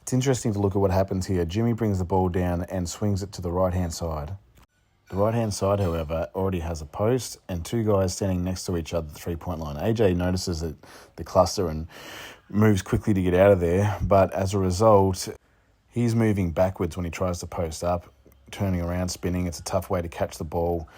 It's interesting to look at what happens here. Jimmy brings the ball down and swings it to the right-hand side. The right-hand side, however, already has a post and two guys standing next to each other at the three-point line. AJ notices the cluster and moves quickly to get out of there, but as a result, he's moving backwards when he tries to post up, turning around, spinning. It's a tough way to catch the ball.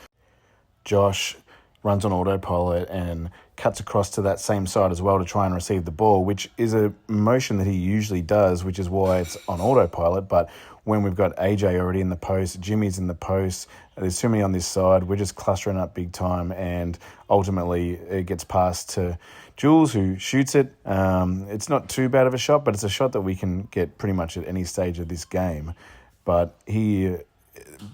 Josh runs on autopilot and cuts across to that same side as well to try and receive the ball, which is a motion that he usually does, which is why it's on autopilot. But when we've got AJ already in the post, Jimmy's in the post, there's too many on this side, we're just clustering up big time, and ultimately it gets passed to Jules, who shoots it. It's not too bad of a shot, but it's a shot that we can get pretty much at any stage of this game. But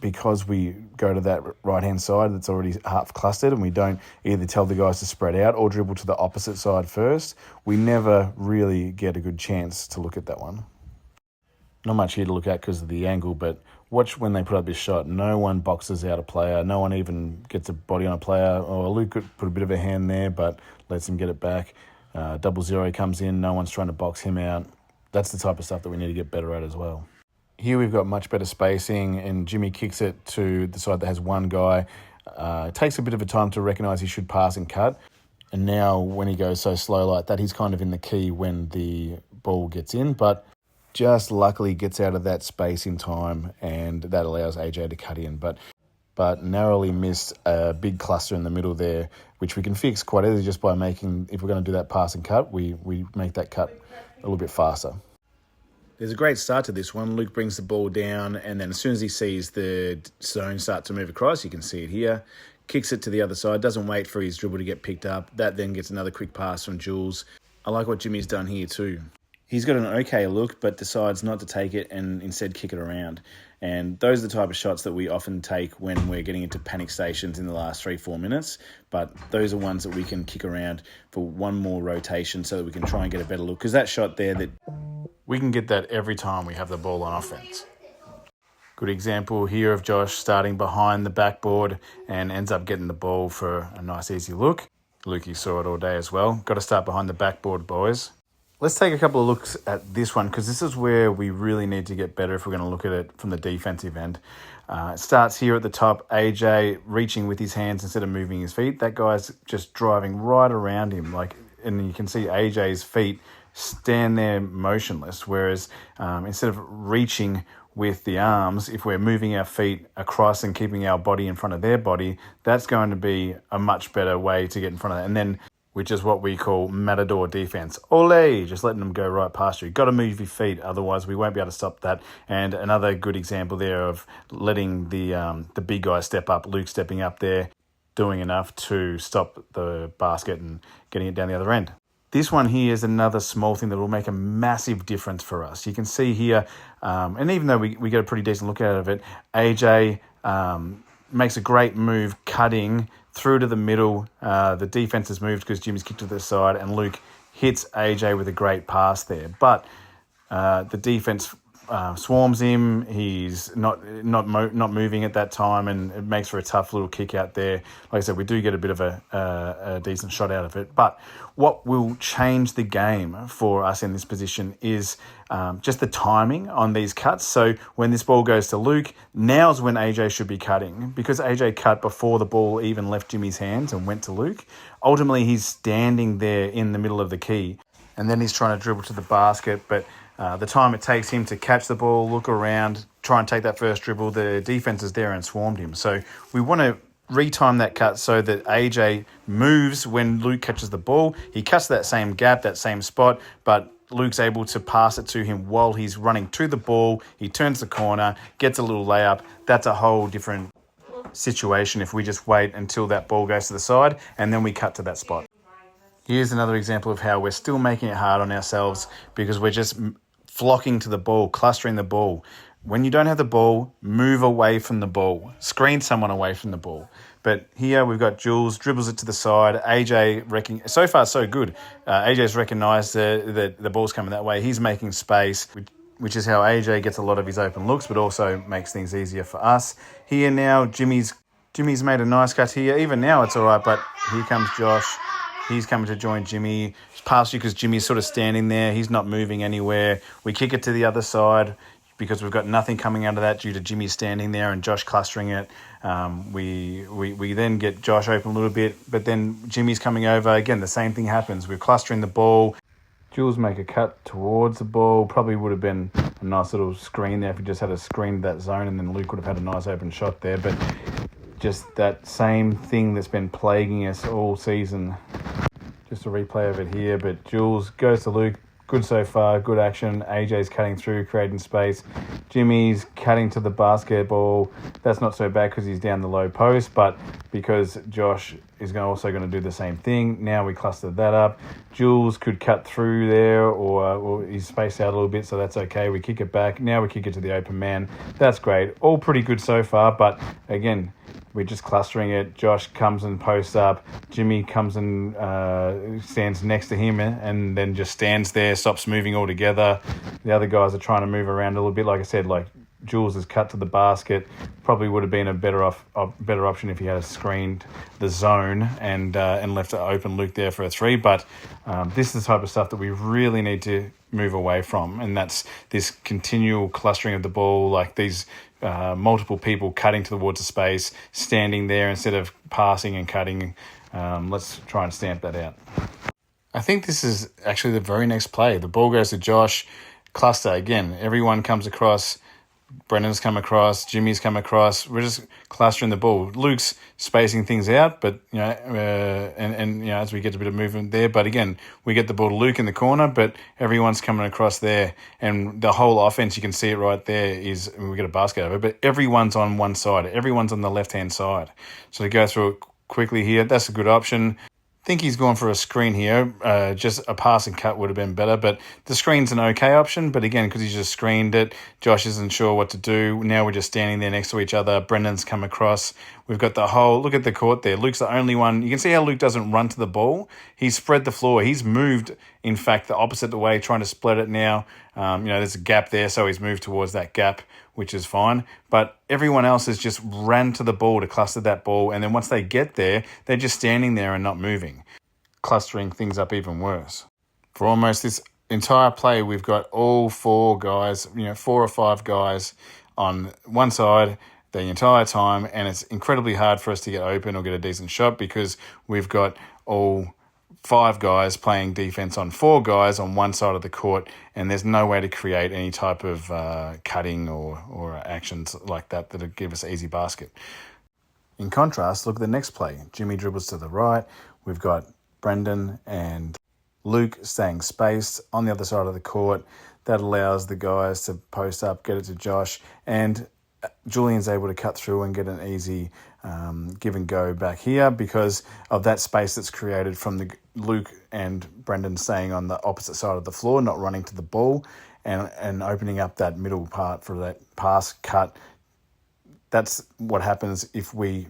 because we go to that right-hand side that's already half clustered and we don't either tell the guys to spread out or dribble to the opposite side first, we never really get a good chance to look at that one. Not much here to look at because of the angle, but watch when they put up this shot. No one boxes out a player. No one even gets a body on a player. Oh, Luke could put a bit of a hand there, but lets him get it back. 0-0 comes in. No one's trying to box him out. That's the type of stuff that we need to get better at as well. Here we've got much better spacing, and Jimmy kicks it to the side that has one guy. It takes a bit of a time to recognise he should pass and cut. And now when he goes so slow like that, he's kind of in the key when the ball gets in, but just luckily gets out of that space in time, and that allows AJ to cut in. But narrowly missed a big cluster in the middle there, which we can fix quite easily just by making, if we're going to do that pass and cut, we make that cut a little bit faster. There's a great start to this one. Luke brings the ball down, and then as soon as he sees the zone start to move across, you can see it here, kicks it to the other side, doesn't wait for his dribble to get picked up. That then gets another quick pass from Jules. I like what Jimmy's done here too. He's got an okay look, but decides not to take it and instead kick it around. And those are the type of shots that we often take when we're getting into panic stations in the last 3-4 minutes. But those are ones that we can kick around for one more rotation so that we can try and get a better look. Because that shot there, that we can get that every time we have the ball on offense. Good example here of Josh starting behind the backboard and ends up getting the ball for a nice easy look. Lukey saw it all day as well. Got to start behind the backboard, boys. Let's take a couple of looks at this one, because this is where we really need to get better if we're going to look at it from the defensive end. It starts here at the top, AJ reaching with his hands instead of moving his feet. That guy's just driving right around him, and you can see AJ's feet stand there motionless, whereas instead of reaching with the arms, if we're moving our feet across and keeping our body in front of their body, that's going to be a much better way to get in front of that. And then, which is what we call matador defense. Ole, just letting them go right past you. Got to move your feet, otherwise we won't be able to stop that. And another good example there of letting the big guy step up, Luke stepping up there, doing enough to stop the basket and getting it down the other end. This one here is another small thing that will make a massive difference for us. You can see here, and even though we get a pretty decent look out of it, AJ makes a great move cutting through to the middle. The defense has moved because Jimmy's kicked to the side, and Luke hits AJ with a great pass there. But the defense swarms him. He's not moving at that time, and it makes for a tough little kick out there. Like I said, we do get a bit of a decent shot out of it. But what will change the game for us in this position is just the timing on these cuts. So when this ball goes to Luke, now's when AJ should be cutting, because AJ cut before the ball even left Jimmy's hands and went to Luke. Ultimately, he's standing there in the middle of the key, and then he's trying to dribble to the basket, but the time it takes him to catch the ball, look around, try and take that first dribble, the defense is there and swarmed him. So we want to retime that cut so that AJ moves when Luke catches the ball. He cuts that same gap, that same spot, but Luke's able to pass it to him while he's running to the ball. He turns the corner, gets a little layup. That's a whole different situation if we just wait until that ball goes to the side and then we cut to that spot. Here's another example of how we're still making it hard on ourselves because we're just flocking to the ball, clustering the ball. When you don't have the ball, move away from the ball. Screen someone away from the ball. But here we've got Jules, dribbles it to the side. AJ, so far so good. AJ's recognised that the ball's coming that way. He's making space, which is how AJ gets a lot of his open looks, but also makes things easier for us. Here now, Jimmy's made a nice cut here. Even now it's all right, but here comes Josh. He's coming to join Jimmy. It's partially because Jimmy's sort of standing there. He's not moving anywhere. We kick it to the other side because we've got nothing coming out of that due to Jimmy standing there and Josh clustering it. We then get Josh open a little bit, but then Jimmy's coming over. Again, the same thing happens. We're clustering the ball. Jules make a cut towards the ball. Probably would have been a nice little screen there if we just had a screen to that zone, and then Luke would have had a nice open shot there. But just that same thing that's been plaguing us all season. Just a replay of it here, but Jules goes to Luke. Good so far, good action. AJ's cutting through, creating space. Jimmy's cutting to the basketball. That's not so bad because he's down the low post, but because Josh is also going to do the same thing. Now we clustered that up. Jules could cut through there, or he's spaced out a little bit, so that's okay. We kick it back. Now we kick it to the open man. That's great. All pretty good so far, but again, we're just clustering it. Josh comes and posts up. Jimmy comes and stands next to him and then just stands there, stops moving altogether. The other guys are trying to move around a little bit. Like I said, like Jules has cut to the basket. Probably would have been a better option if he had screened the zone and left it open Luke there for a three. But this is the type of stuff that we really need to move away from, and that's this continual clustering of the ball, like these multiple people cutting towards the space, standing there instead of passing and cutting. Let's try and stamp that out. I think this is actually the very next play. The ball goes to Josh. Cluster again. Everyone comes across. Brendan's come across. Jimmy's come across. We're just clustering the ball. Luke's spacing things out, but as we get a bit of movement there. But again, we get the ball to Luke in the corner, but everyone's coming across there, and the whole offense, you can see it right there, is we get a basket over, but everyone's on one side. Everyone's on the left-hand side. So to go through it quickly here, that's a good option. Think he's gone for a screen here. Just a pass and cut would have been better, but the screen's an okay option. But again, because he's just screened it, Josh isn't sure what to do. Now we're just standing there next to each other. Brendan's come across. We've got the whole, look at the court there. Luke's the only one. You can see how Luke doesn't run to the ball. He's spread the floor. He's moved, in fact, the opposite way, trying to split it now. There's a gap there, so he's moved towards that gap, which is fine. But everyone else has just ran to the ball to cluster that ball. And then once they get there, they're just standing there and not moving, clustering things up even worse. For almost this entire play, we've got all four guys, 4 or 5 guys on one side the entire time. And it's incredibly hard for us to get open or get a decent shot because we've got all 5 guys playing defense on 4 guys on one side of the court, and there's no way to create any type of cutting or actions like that that'll give us an easy basket. In contrast, look at the next play. Jimmy dribbles to the right. We've got Brendan and Luke staying spaced on the other side of the court. That allows the guys to post up, get it to Josh, and Julian's able to cut through and get an easy give and go back here because of that space that's created from the Luke and Brendan staying on the opposite side of the floor, not running to the ball, and opening up that middle part for that pass cut. That's what happens if we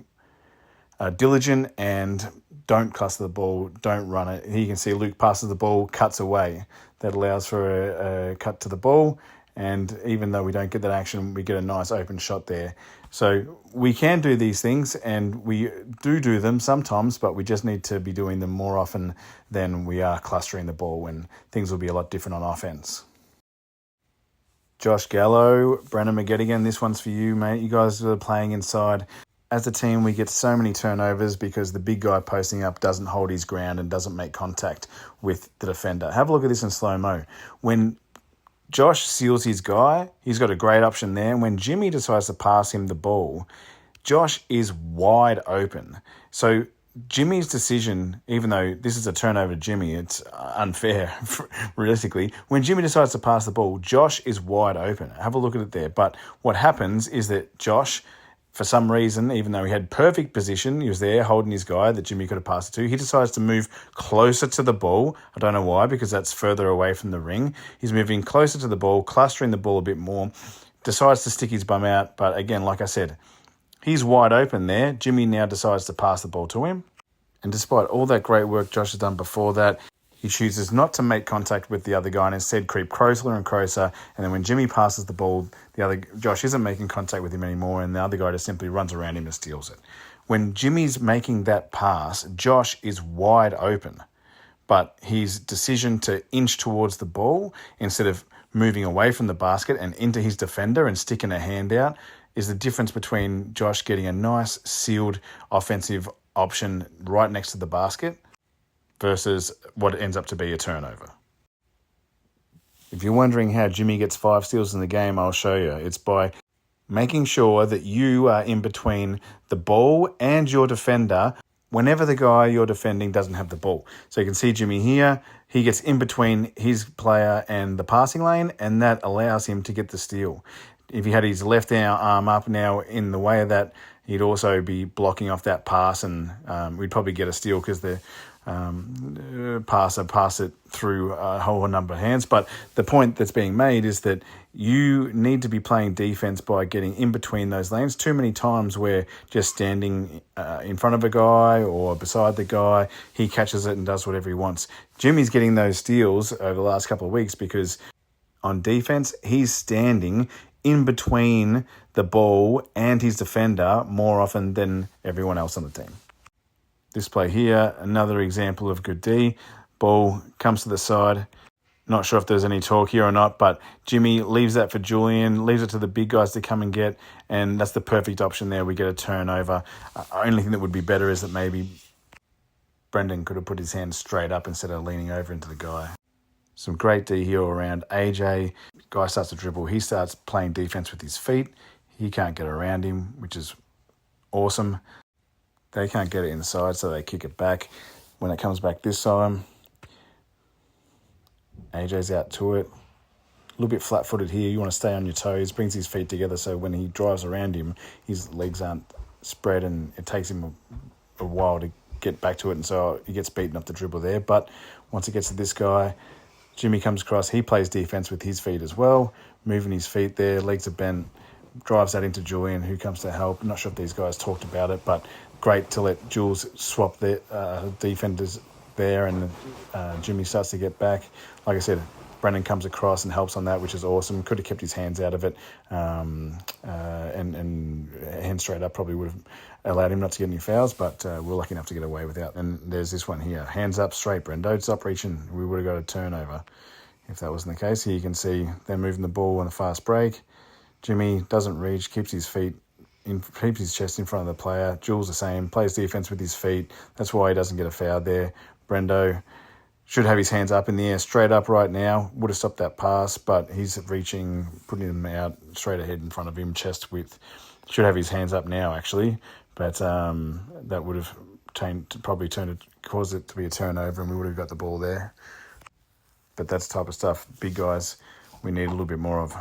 are diligent and don't cluster the ball, don't run it. Here you can see Luke passes the ball, cuts away. That allows for a cut to the ball. And even though we don't get that action, we get a nice open shot there. So we can do these things, and we do them sometimes, but we just need to be doing them more often than we are clustering the ball, when things will be a lot different on offense. Josh Gallo, Brandon McGettigan, this one's for you, mate. You guys are playing inside. As a team, we get so many turnovers because the big guy posting up doesn't hold his ground and doesn't make contact with the defender. Have a look at this in slow-mo. When Josh seals his guy, he's got a great option there. And when Jimmy decides to pass him the ball, Josh is wide open. So Jimmy's decision, even though this is a turnover to Jimmy, it's unfair, realistically. When Jimmy decides to pass the ball, Josh is wide open. Have a look at it there. But what happens is that Josh, for some reason, even though he had perfect position, he was there holding his guy that Jimmy could have passed it to, he decides to move closer to the ball. I don't know why, because that's further away from the ring. He's moving closer to the ball, clustering the ball a bit more, decides to stick his bum out. But again, like I said, he's wide open there. Jimmy now decides to pass the ball to him. And despite all that great work Josh has done before that, he chooses not to make contact with the other guy and instead creep closer and closer. And then when Jimmy passes the ball, Josh isn't making contact with him anymore, and the other guy just simply runs around him and steals it. when Jimmy's making that pass, Josh is wide open. But his decision to inch towards the ball instead of moving away from the basket and into his defender and sticking a hand out is the difference between Josh getting a nice sealed offensive option right next to the basket versus what ends up to be a turnover. If you're wondering how Jimmy gets 5 steals in the game, I'll show you. It's by making sure that you are in between the ball and your defender whenever the guy you're defending doesn't have the ball. So you can see Jimmy here. He gets in between his player and the passing lane, and that allows him to get the steal. If he had his left arm up now in the way of that, he'd also be blocking off that pass, and we'd probably get a steal because the pass it through a whole number of hands. But the point that's being made is that you need to be playing defense by getting in between those lanes. Too many times we're just standing in front of a guy or beside the guy, he catches it and does whatever he wants. Jimmy's getting those steals over the last couple of weeks because on defense, he's standing in between the ball and his defender more often than everyone else on the team. This play here, another example of good D. Ball comes to the side. Not sure if there's any talk here or not, but Jimmy leaves that for Julian, leaves it to the big guys to come and get, and that's the perfect option there. We get a turnover. Only thing that would be better is that maybe Brendan could have put his hand straight up instead of leaning over into the guy. Some great D here around AJ. Guy starts to dribble. He starts playing defense with his feet. He can't get around him, which is awesome. They can't get it inside, so they kick it back. When it comes back this time, AJ's out to it. A little bit flat-footed here. You want to stay on your toes. Brings his feet together so when he drives around him, his legs aren't spread and it takes him a while to get back to it. And so he gets beaten off the dribble there. But once it gets to this guy, Jimmy comes across. He plays defense with his feet as well, moving his feet there. Legs are bent. Drives that into Julian, who comes to help. I'm not sure if these guys talked about it, but great to let Jules swap the defenders there, and Jimmy starts to get back. Like I said, Brendan comes across and helps on that, which is awesome. Could have kept his hands out of it, and hands straight up probably would have allowed him not to get any fouls, but we're lucky enough to get away without. And there's this one here. Hands up straight, Brendo. Stop reaching. We would have got a turnover if that wasn't the case. Here you can see they're moving the ball on a fast break. Jimmy doesn't reach, keeps his chest in front of the player. Jules the same, plays defense with his feet. That's why he doesn't get a foul there. Brendo should have his hands up in the air straight up right now. Would have stopped that pass, but he's reaching, putting him out straight ahead in front of him, chest width. Should have his hands up now, actually. But that would have caused it to be a turnover, and we would have got the ball there. But that's the type of stuff, big guys, we need a little bit more of.